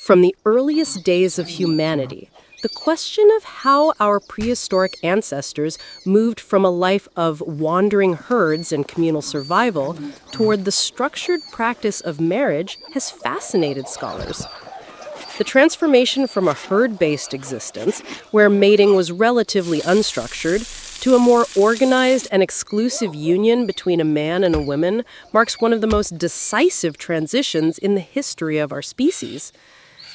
From the earliest days of humanity, the question of how our prehistoric ancestors moved from a life of wandering herds and communal survival toward the structured practice of marriage has fascinated scholars. The transformation from a herd-based existence, where mating was relatively unstructured, to a more organized and exclusive union between a man and a woman marks one of the most decisive transitions in the history of our species.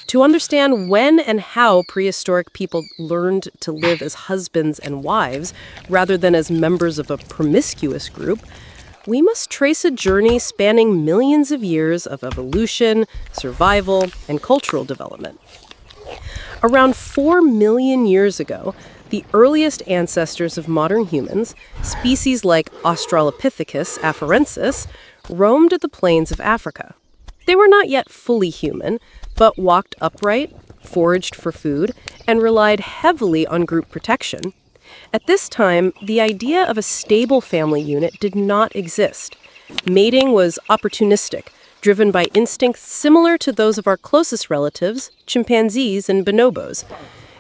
To understand when and how prehistoric people learned to live as husbands and wives rather than as members of a promiscuous group, we must trace a journey spanning millions of years of evolution, survival, and cultural development. Around 4 million years ago, the earliest ancestors of modern humans, species like Australopithecus afarensis, roamed the plains of Africa. They were not yet fully human, but walked upright, foraged for food, and relied heavily on group protection. At this time, the idea of a stable family unit did not exist. Mating was opportunistic, driven by instincts similar to those of our closest relatives, chimpanzees and bonobos.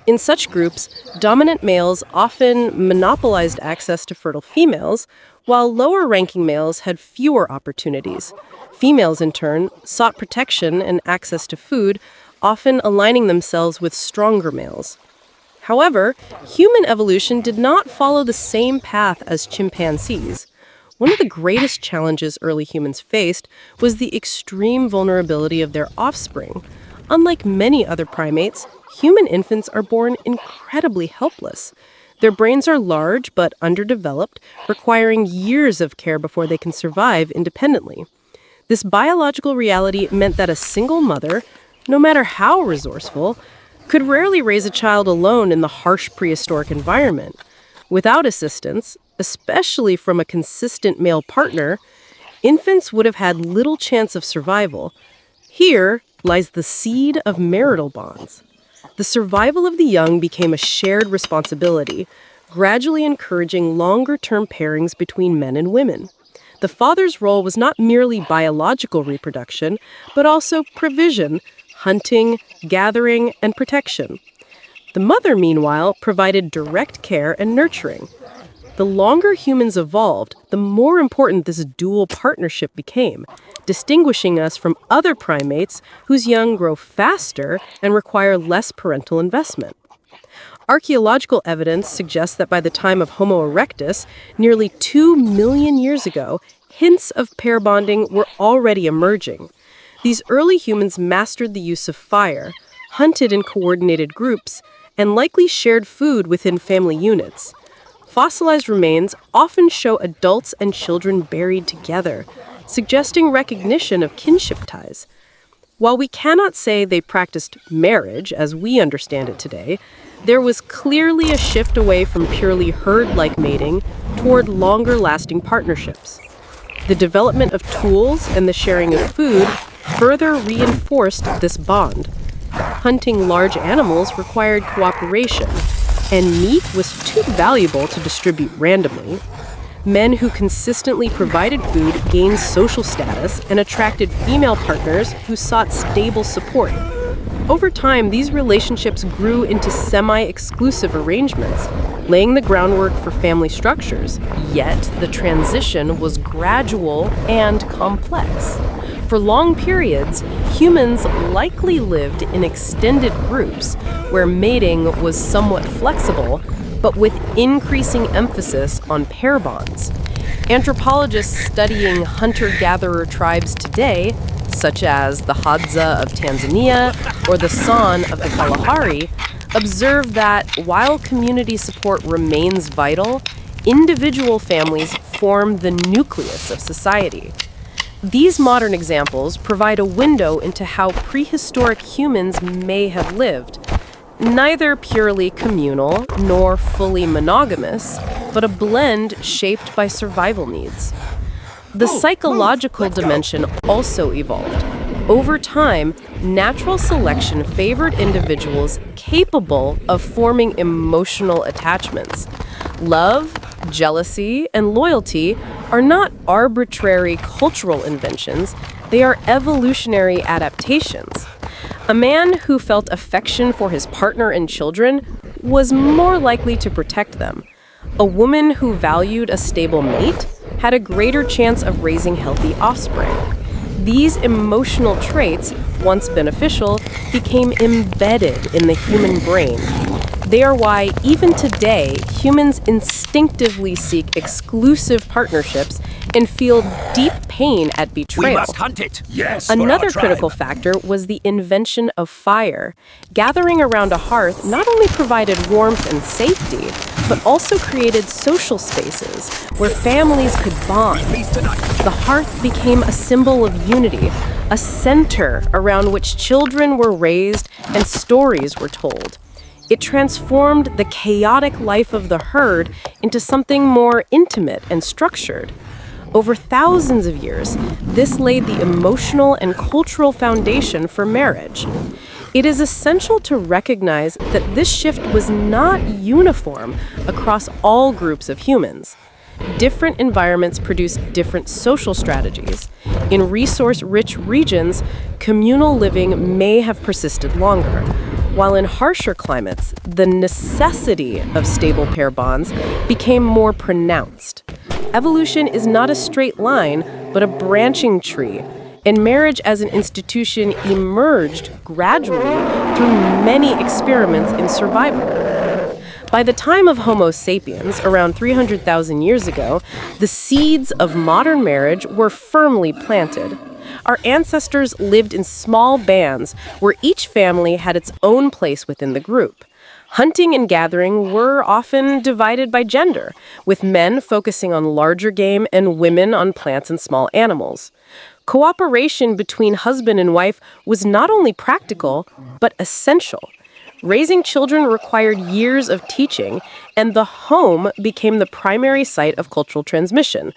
In such groups, dominant males often monopolized access to fertile females, while lower-ranking males had fewer opportunities. Females, in turn, sought protection and access to food, often aligning themselves with stronger males. However, human evolution did not follow the same path as chimpanzees. One of the greatest challenges early humans faced was the extreme vulnerability of their offspring. Unlike many other primates, human infants are born incredibly helpless. Their brains are large but underdeveloped, requiring years of care before they can survive independently. This biological reality meant that a single mother, no matter how resourceful, could rarely raise a child alone in the harsh prehistoric environment. Without assistance, especially from a consistent male partner, infants would have had little chance of survival. Here lies the seed of marital bonds. The survival of the young became a shared responsibility, gradually encouraging longer-term pairings between men and women. The father's role was not merely biological reproduction, but also provision, hunting, gathering, and protection. The mother, meanwhile, provided direct care and nurturing. The longer humans evolved, the more important this dual partnership became, distinguishing us from other primates whose young grow faster and require less parental investment. Archaeological evidence suggests that by the time of Homo erectus, nearly 2 million years ago, hints of pair bonding were already emerging. These early humans mastered the use of fire, hunted in coordinated groups, and likely shared food within family units. Fossilized remains often show adults and children buried together, suggesting recognition of kinship ties. While we cannot say they practiced marriage as we understand it today, there was clearly a shift away from purely herd-like mating toward longer-lasting partnerships. The development of tools and the sharing of food further reinforced this bond. Hunting large animals required cooperation, and meat was too valuable to distribute randomly. Men who consistently provided food gained social status and attracted female partners who sought stable support. Over time, these relationships grew into semi-exclusive arrangements, laying the groundwork for family structures. Yet, the transition was gradual and complex. For long periods, humans likely lived in extended groups where mating was somewhat flexible, but with increasing emphasis on pair bonds. Anthropologists studying hunter-gatherer tribes today, such as the Hadza of Tanzania or the San of the Kalahari, observe that while community support remains vital, individual families form the nucleus of society. These modern examples provide a window into how prehistoric humans may have lived, neither purely communal nor fully monogamous, but a blend shaped by survival needs. The psychological dimension also evolved. Over time, natural selection favored individuals capable of forming emotional attachments. Love, jealousy, and loyalty are not arbitrary cultural inventions, they are evolutionary adaptations. A man who felt affection for his partner and children was more likely to protect them. A woman who valued a stable mate had a greater chance of raising healthy offspring. These emotional traits, once beneficial, became embedded in the human brain. They are why, even today, humans instinctively seek exclusive partnerships and feel deep pain at betrayal. We must hunt it. Yes. Another critical factor was the invention of fire. Gathering around a hearth not only provided warmth and safety, but also created social spaces where families could bond. The hearth became a symbol of unity, a center around which children were raised and stories were told. It transformed the chaotic life of the herd into something more intimate and structured. Over thousands of years, this laid the emotional and cultural foundation for marriage. It is essential to recognize that this shift was not uniform across all groups of humans. Different environments produce different social strategies. In resource-rich regions, communal living may have persisted longer, while in harsher climates, the necessity of stable pair bonds became more pronounced. Evolution is not a straight line, but a branching tree, and marriage as an institution emerged gradually through many experiments in survival. By the time of Homo sapiens, around 300,000 years ago, the seeds of modern marriage were firmly planted. Our ancestors lived in small bands where each family had its own place within the group. Hunting and gathering were often divided by gender, with men focusing on larger game and women on plants and small animals. Cooperation between husband and wife was not only practical, but essential. Raising children required years of teaching, and the home became the primary site of cultural transmission.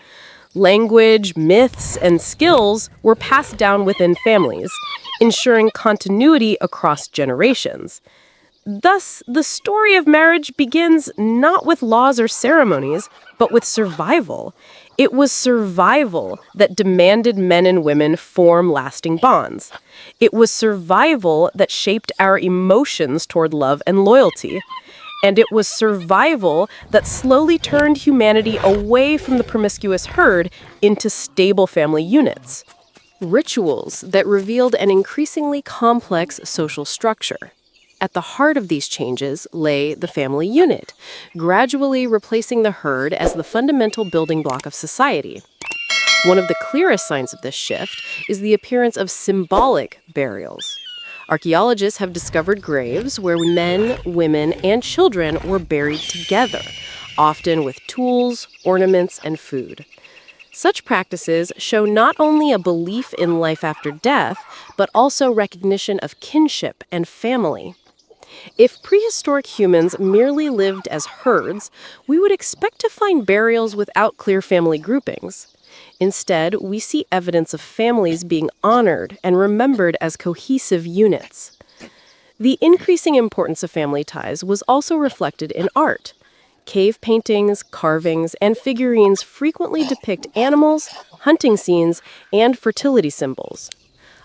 Language, myths, and skills were passed down within families, ensuring continuity across generations. Thus, the story of marriage begins not with laws or ceremonies, but with survival. It was survival that demanded men and women form lasting bonds. It was survival that shaped our emotions toward love and loyalty. And it was survival that slowly turned humanity away from the promiscuous herd into stable family units. Rituals that revealed an increasingly complex social structure. At the heart of these changes lay the family unit, gradually replacing the herd as the fundamental building block of society. One of the clearest signs of this shift is the appearance of symbolic burials. Archaeologists have discovered graves where men, women, and children were buried together, often with tools, ornaments, and food. Such practices show not only a belief in life after death, but also recognition of kinship and family. If prehistoric humans merely lived as herds, we would expect to find burials without clear family groupings. Instead, we see evidence of families being honored and remembered as cohesive units. The increasing importance of family ties was also reflected in art. Cave paintings, carvings, and figurines frequently depict animals, hunting scenes, and fertility symbols.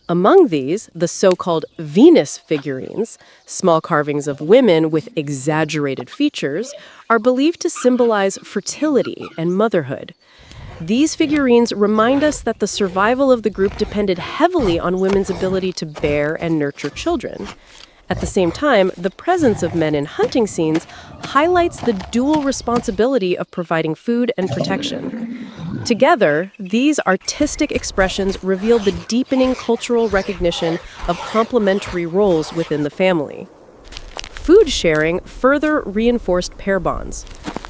Among these, the so-called Venus figurines, small carvings of women with exaggerated features, are believed to symbolize fertility and motherhood. These figurines remind us that the survival of the group depended heavily on women's ability to bear and nurture children. At the same time, the presence of men in hunting scenes highlights the dual responsibility of providing food and protection. Together, these artistic expressions reveal the deepening cultural recognition of complementary roles within the family. Food sharing further reinforced pair bonds.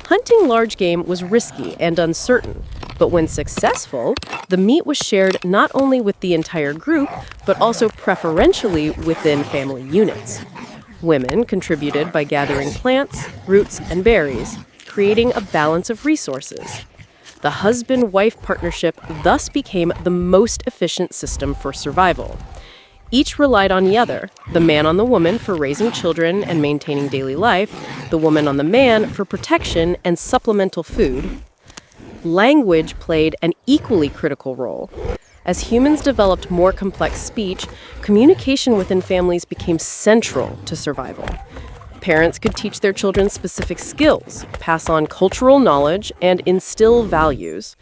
Hunting large game was risky and uncertain, but when successful, the meat was shared not only with the entire group, but also preferentially within family units. Women contributed by gathering plants, roots, and berries, creating a balance of resources. The husband-wife partnership thus became the most efficient system for survival. Each relied on the other, the man on the woman for raising children and maintaining daily life, the woman on the man for protection and supplemental food. Language played an equally critical role. As humans developed more complex speech, communication within families became central to survival. Parents could teach their children specific skills, pass on cultural knowledge, and instill values.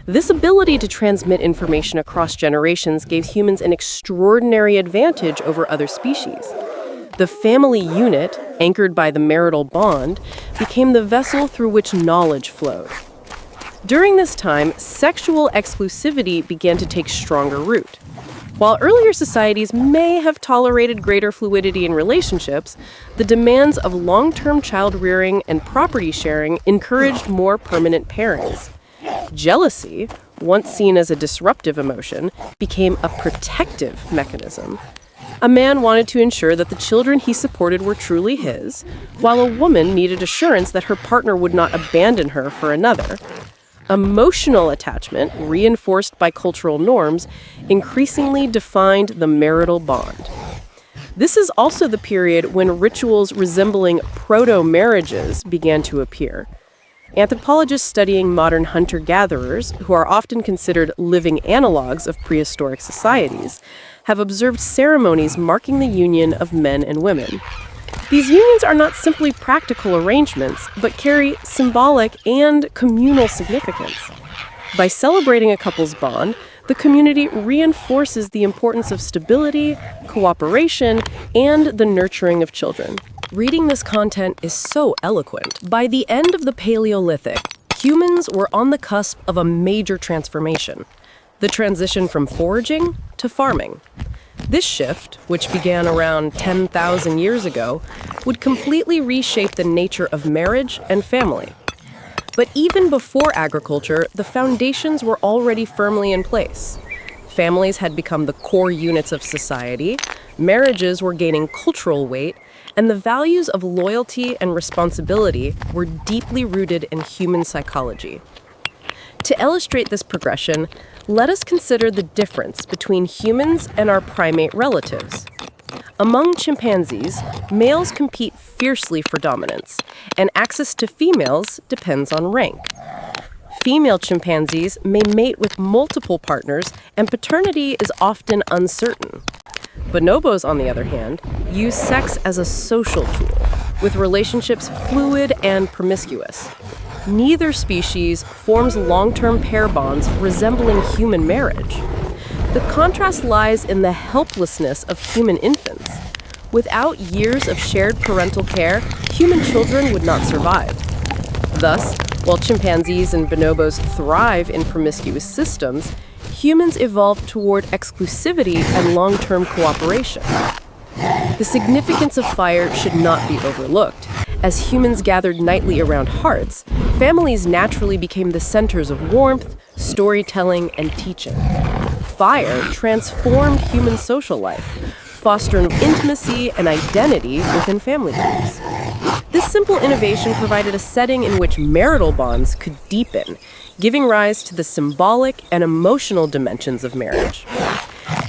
This ability to transmit information across generations gave humans an extraordinary advantage over other species. The family unit, anchored by the marital bond, became the vessel through which knowledge flowed. During this time, sexual exclusivity began to take stronger root. While earlier societies may have tolerated greater fluidity in relationships, the demands of long-term child-rearing and property sharing encouraged more permanent pairings. Jealousy, once seen as a disruptive emotion, became a protective mechanism. A man wanted to ensure that the children he supported were truly his, while a woman needed assurance that her partner would not abandon her for another. Emotional attachment, reinforced by cultural norms, increasingly defined the marital bond. This is also the period when rituals resembling proto-marriages began to appear. Anthropologists studying modern hunter-gatherers, who are often considered living analogs of prehistoric societies, have observed ceremonies marking the union of men and women. These unions are not simply practical arrangements, but carry symbolic and communal significance. By celebrating a couple's bond, the community reinforces the importance of stability, cooperation, and the nurturing of children. Reading this content is so eloquent. By the end of the Paleolithic, humans were on the cusp of a major transformation: the transition from foraging to farming. This shift, which began around 10,000 years ago, would completely reshape the nature of marriage and family. But even before agriculture, the foundations were already firmly in place. Families had become the core units of society, marriages were gaining cultural weight, and the values of loyalty and responsibility were deeply rooted in human psychology. To illustrate this progression, let us consider the difference between humans and our primate relatives. Among chimpanzees, males compete fiercely for dominance, and access to females depends on rank. Female chimpanzees may mate with multiple partners, and paternity is often uncertain. Bonobos, on the other hand, use sex as a social tool, with relationships fluid and promiscuous. Neither species forms long-term pair bonds resembling human marriage. The contrast lies in the helplessness of human infants. Without years of shared parental care, human children would not survive. Thus, while chimpanzees and bonobos thrive in promiscuous systems, humans evolved toward exclusivity and long-term cooperation. The significance of fire should not be overlooked. As humans gathered nightly around hearths, families naturally became the centers of warmth, storytelling, and teaching. Fire transformed human social life, fostering intimacy and identity within family groups. This simple innovation provided a setting in which marital bonds could deepen, giving rise to the symbolic and emotional dimensions of marriage.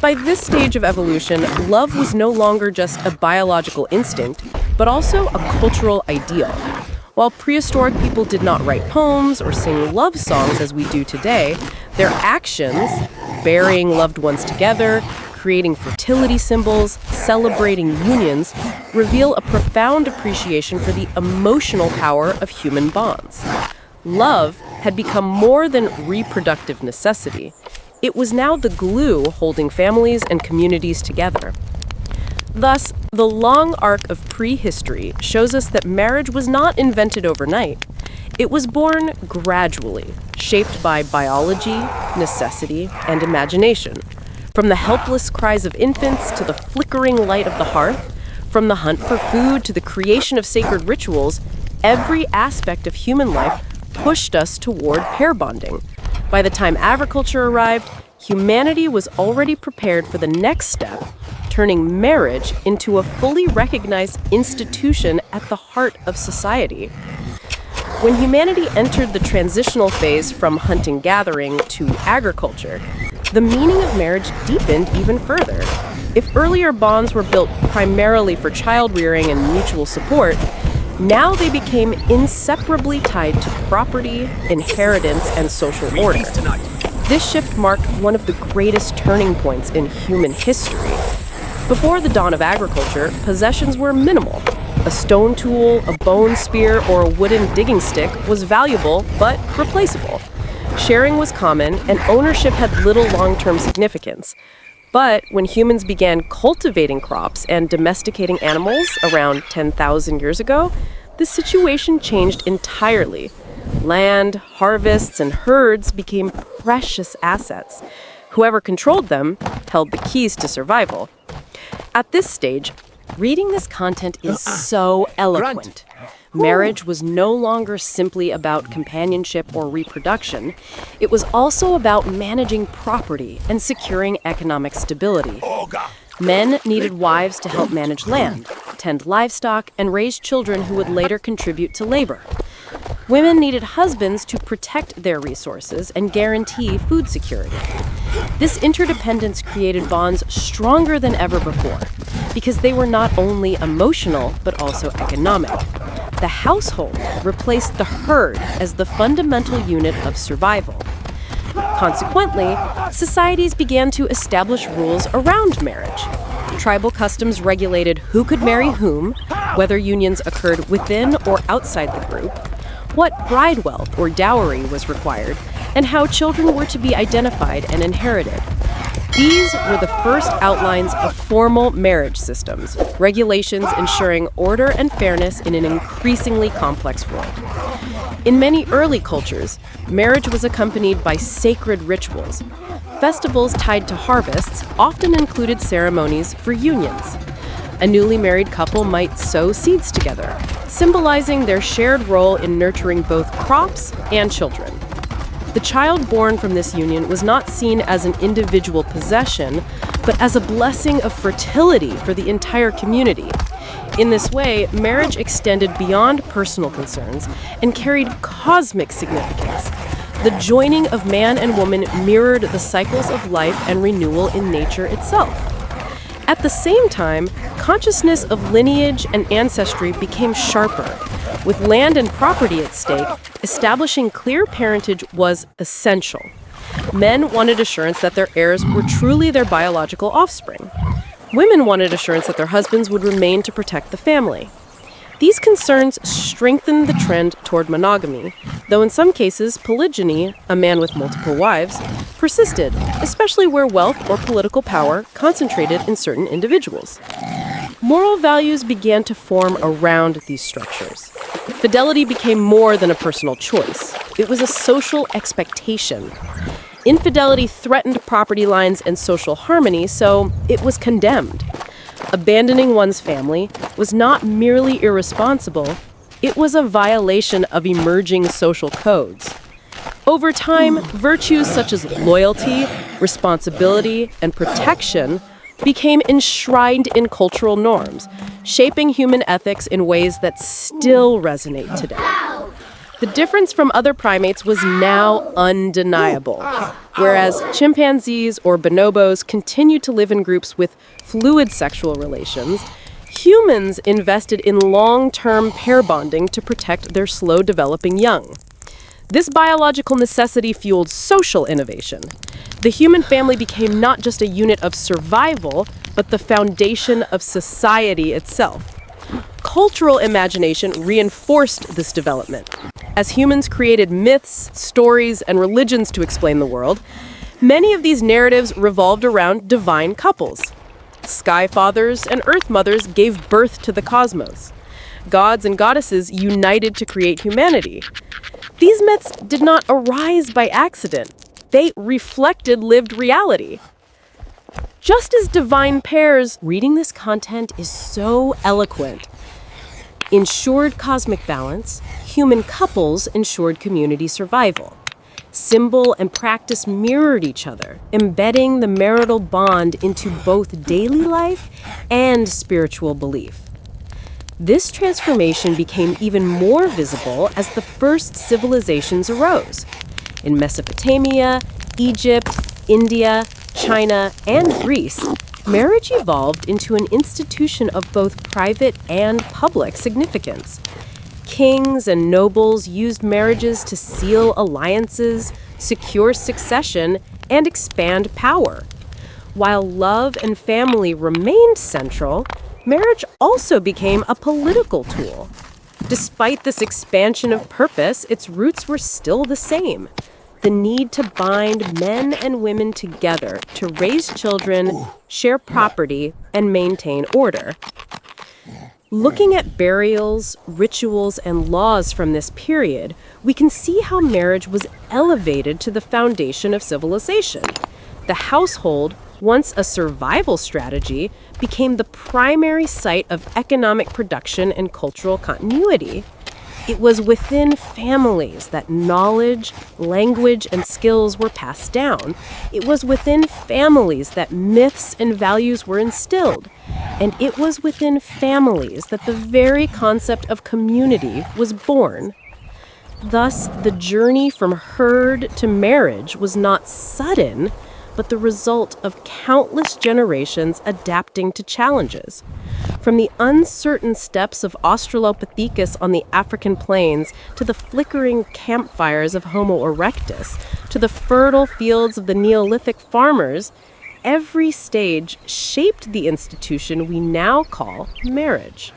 By this stage of evolution, love was no longer just a biological instinct, but also a cultural ideal. While prehistoric people did not write poems or sing love songs as we do today, their actions, burying loved ones together, creating fertility symbols, celebrating unions, reveal a profound appreciation for the emotional power of human bonds. Love had become more than reproductive necessity. It was now the glue holding families and communities together. Thus, the long arc of prehistory shows us that marriage was not invented overnight. It was born gradually, shaped by biology, necessity, and imagination. From the helpless cries of infants to the flickering light of the hearth, from the hunt for food to the creation of sacred rituals, every aspect of human life pushed us toward pair bonding. By the time agriculture arrived, humanity was already prepared for the next step, turning marriage into a fully recognized institution at the heart of society. When humanity entered the transitional phase from hunting-gathering to agriculture, the meaning of marriage deepened even further. If earlier bonds were built primarily for child-rearing and mutual support, now they became inseparably tied to property, inheritance, and social order. This shift marked one of the greatest turning points in human history. Before the dawn of agriculture, possessions were minimal. A stone tool, a bone spear, or a wooden digging stick was valuable but replaceable. Sharing was common, and ownership had little long-term significance. But when humans began cultivating crops and domesticating animals around 10,000 years ago, the situation changed entirely. Land, harvests, and herds became precious assets. Whoever controlled them held the keys to survival. At this stage, reading this content is so eloquent. Marriage was no longer simply about companionship or reproduction. It was also about managing property and securing economic stability. Men needed wives to help manage land, tend livestock, and raise children who would later contribute to labor. Women needed husbands to protect their resources and guarantee food security. This interdependence created bonds stronger than ever before, because they were not only emotional but also economic. The household replaced the herd as the fundamental unit of survival. Consequently, societies began to establish rules around marriage. Tribal customs regulated who could marry whom, whether unions occurred within or outside the group, what bride wealth or dowry was required, and how children were to be identified and inherited. These were the first outlines of formal marriage systems, regulations ensuring order and fairness in an increasingly complex world. In many early cultures, marriage was accompanied by sacred rituals. Festivals tied to harvests often included ceremonies for unions. A newly married couple might sow seeds together, symbolizing their shared role in nurturing both crops and children. The child born from this union was not seen as an individual possession, but as a blessing of fertility for the entire community. In this way, marriage extended beyond personal concerns and carried cosmic significance. The joining of man and woman mirrored the cycles of life and renewal in nature itself. At the same time, consciousness of lineage and ancestry became sharper. With land and property at stake, establishing clear parentage was essential. Men wanted assurance that their heirs were truly their biological offspring. Women wanted assurance that their husbands would remain to protect the family. These concerns strengthened the trend toward monogamy, though in some cases, polygyny, a man with multiple wives, persisted, especially where wealth or political power concentrated in certain individuals. Moral values began to form around these structures. Fidelity became more than a personal choice. It was a social expectation. Infidelity threatened property lines and social harmony, so it was condemned. Abandoning one's family was not merely irresponsible, it was a violation of emerging social codes. Over time, virtues such as loyalty, responsibility, and protection became enshrined in cultural norms, shaping human ethics in ways that still resonate today. The difference from other primates was now undeniable. Whereas chimpanzees or bonobos continued to live in groups with fluid sexual relations, humans invested in long-term pair bonding to protect their slow-developing young. This biological necessity fueled social innovation. The human family became not just a unit of survival, but the foundation of society itself. Cultural imagination reinforced this development. As humans created myths, stories, and religions to explain the world, many of these narratives revolved around divine couples. Sky fathers and earth mothers gave birth to the cosmos. Gods and goddesses united to create humanity. These myths did not arise by accident. They reflected lived reality. Just as divine pairs, reading this content is so eloquent. Ensured cosmic balance, human couples ensured community survival. Symbol and practice mirrored each other, embedding the marital bond into both daily life and spiritual belief. This transformation became even more visible as the first civilizations arose. In Mesopotamia, Egypt, India, China, and Greece, marriage evolved into an institution of both private and public significance. Kings and nobles used marriages to seal alliances, secure succession, and expand power. While love and family remained central, marriage also became a political tool. Despite this expansion of purpose, its roots were still the same: the need to bind men and women together to raise children, share property, and maintain order. Looking at burials, rituals, and laws from this period, we can see how marriage was elevated to the foundation of civilization. The household, once a survival strategy, became the primary site of economic production and cultural continuity. It was within families that knowledge, language, and skills were passed down. It was within families that myths and values were instilled. And it was within families that the very concept of community was born. Thus, the journey from herd to marriage was not sudden, but the result of countless generations adapting to challenges. From the uncertain steppes of Australopithecus on the African plains to the flickering campfires of Homo erectus, to the fertile fields of the Neolithic farmers, every stage shaped the institution we now call marriage.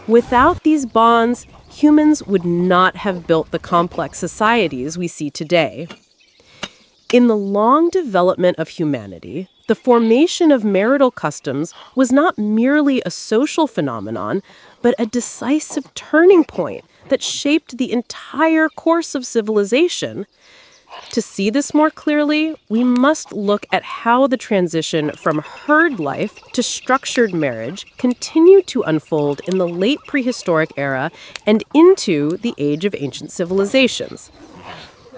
Without these bonds, humans would not have built the complex societies we see today. In the long development of humanity, the formation of marital customs was not merely a social phenomenon, but a decisive turning point that shaped the entire course of civilization. To see this more clearly, we must look at how the transition from herd life to structured marriage continued to unfold in the late prehistoric era and into the age of ancient civilizations.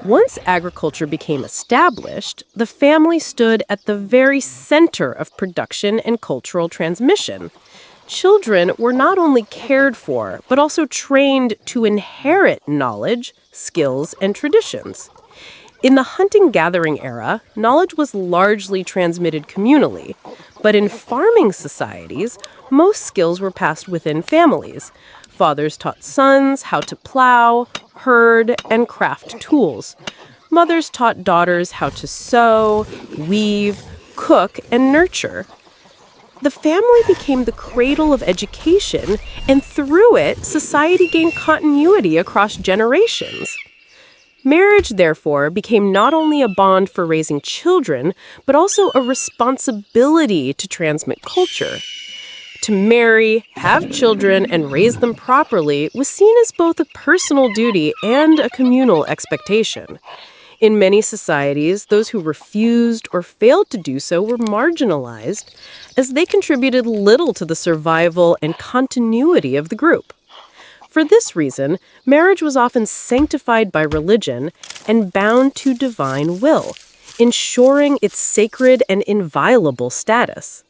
Once agriculture became established, the family stood at the very center of production and cultural transmission. Children were not only cared for, but also trained to inherit knowledge, skills, and traditions. In the hunting-gathering era, knowledge was largely transmitted communally, but in farming societies, most skills were passed within families. Fathers taught sons how to plow, herd, and craft tools. Mothers taught daughters how to sew, weave, cook, and nurture. The family became the cradle of education, and through it, society gained continuity across generations. Marriage, therefore, became not only a bond for raising children, but also a responsibility to transmit culture. To marry, have children, and raise them properly was seen as both a personal duty and a communal expectation. In many societies, those who refused or failed to do so were marginalized, as they contributed little to the survival and continuity of the group. For this reason, marriage was often sanctified by religion and bound to divine will, ensuring its sacred and inviolable status.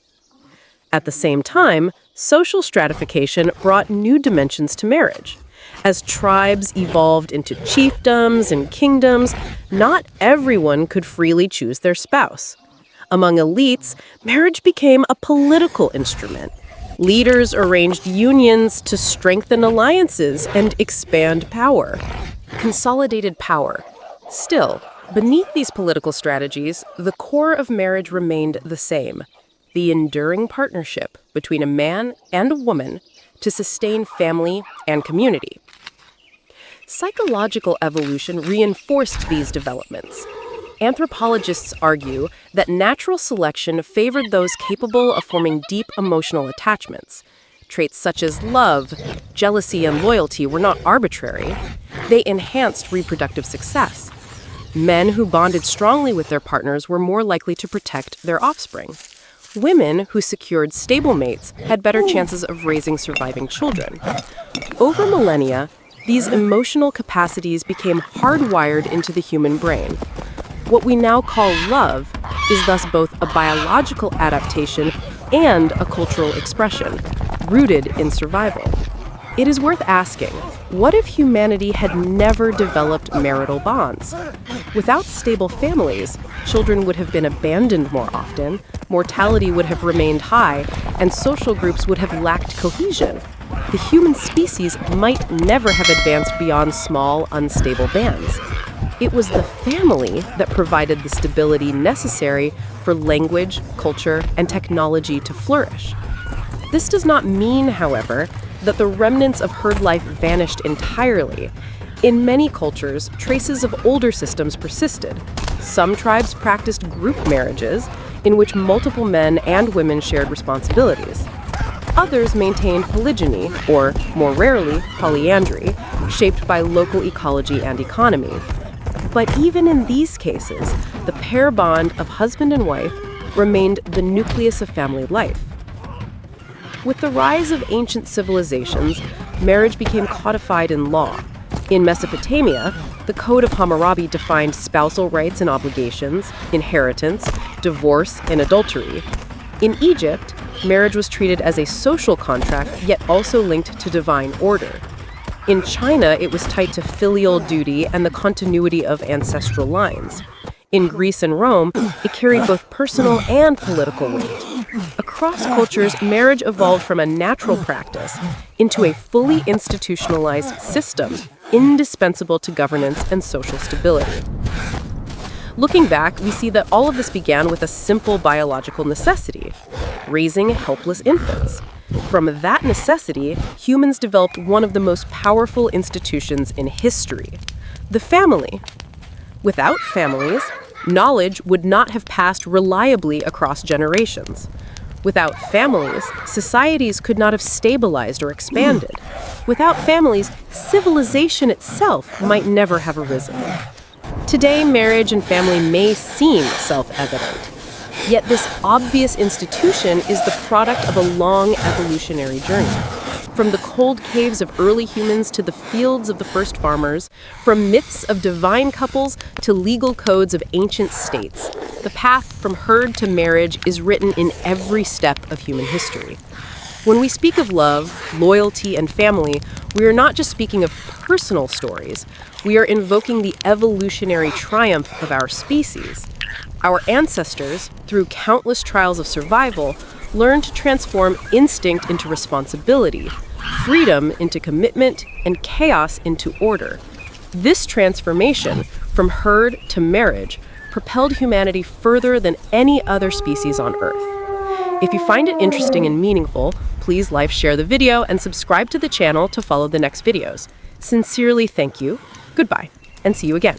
At the same time, social stratification brought new dimensions to marriage. As tribes evolved into chiefdoms and kingdoms, not everyone could freely choose their spouse. Among elites, marriage became a political instrument. Leaders arranged unions to strengthen alliances and expand power. Consolidated power. Still, beneath these political strategies, the core of marriage remained the same: the enduring partnership between a man and a woman to sustain family and community. Psychological evolution reinforced these developments. Anthropologists argue that natural selection favored those capable of forming deep emotional attachments. Traits such as love, jealousy, and loyalty were not arbitrary. They enhanced reproductive success. Men who bonded strongly with their partners were more likely to protect their offspring. Women who secured stable mates had better chances of raising surviving children. Over millennia, these emotional capacities became hardwired into the human brain. What we now call love is thus both a biological adaptation and a cultural expression, rooted in survival. It is worth asking, what if humanity had never developed marital bonds? Without stable families, children would have been abandoned more often, mortality would have remained high, and social groups would have lacked cohesion. The human species might never have advanced beyond small, unstable bands. It was the family that provided the stability necessary for language, culture, and technology to flourish. This does not mean, however, that the remnants of herd life vanished entirely. In many cultures, traces of older systems persisted. Some tribes practiced group marriages, in which multiple men and women shared responsibilities. Others maintained polygyny, or, more rarely, polyandry, shaped by local ecology and economy. But even in these cases, the pair bond of husband and wife remained the nucleus of family life. With the rise of ancient civilizations, marriage became codified in law. In Mesopotamia, the Code of Hammurabi defined spousal rights and obligations, inheritance, divorce, and adultery. In Egypt, marriage was treated as a social contract, yet also linked to divine order. In China, it was tied to filial duty and the continuity of ancestral lines. In Greece and Rome, it carried both personal and political weight. Across cultures, marriage evolved from a natural practice into a fully institutionalized system, indispensable to governance and social stability. Looking back, we see that all of this began with a simple biological necessity: raising helpless infants. From that necessity, humans developed one of the most powerful institutions in history: the family. Without families, knowledge would not have passed reliably across generations. Without families, societies could not have stabilized or expanded. Without families, civilization itself might never have arisen. Today, marriage and family may seem self-evident, yet this obvious institution is the product of a long evolutionary journey. From the cold caves of early humans to the fields of the first farmers, from myths of divine couples to legal codes of ancient states, the path from herd to marriage is written in every step of human history. When we speak of love, loyalty, and family, we are not just speaking of personal stories. We are invoking the evolutionary triumph of our species. Our ancestors, through countless trials of survival, learned to transform instinct into responsibility, freedom into commitment, and chaos into order. This transformation, from herd to marriage, propelled humanity further than any other species on Earth. If you find it interesting and meaningful, please share the video and subscribe to the channel to follow the next videos. Sincerely, thank you, goodbye, and see you again.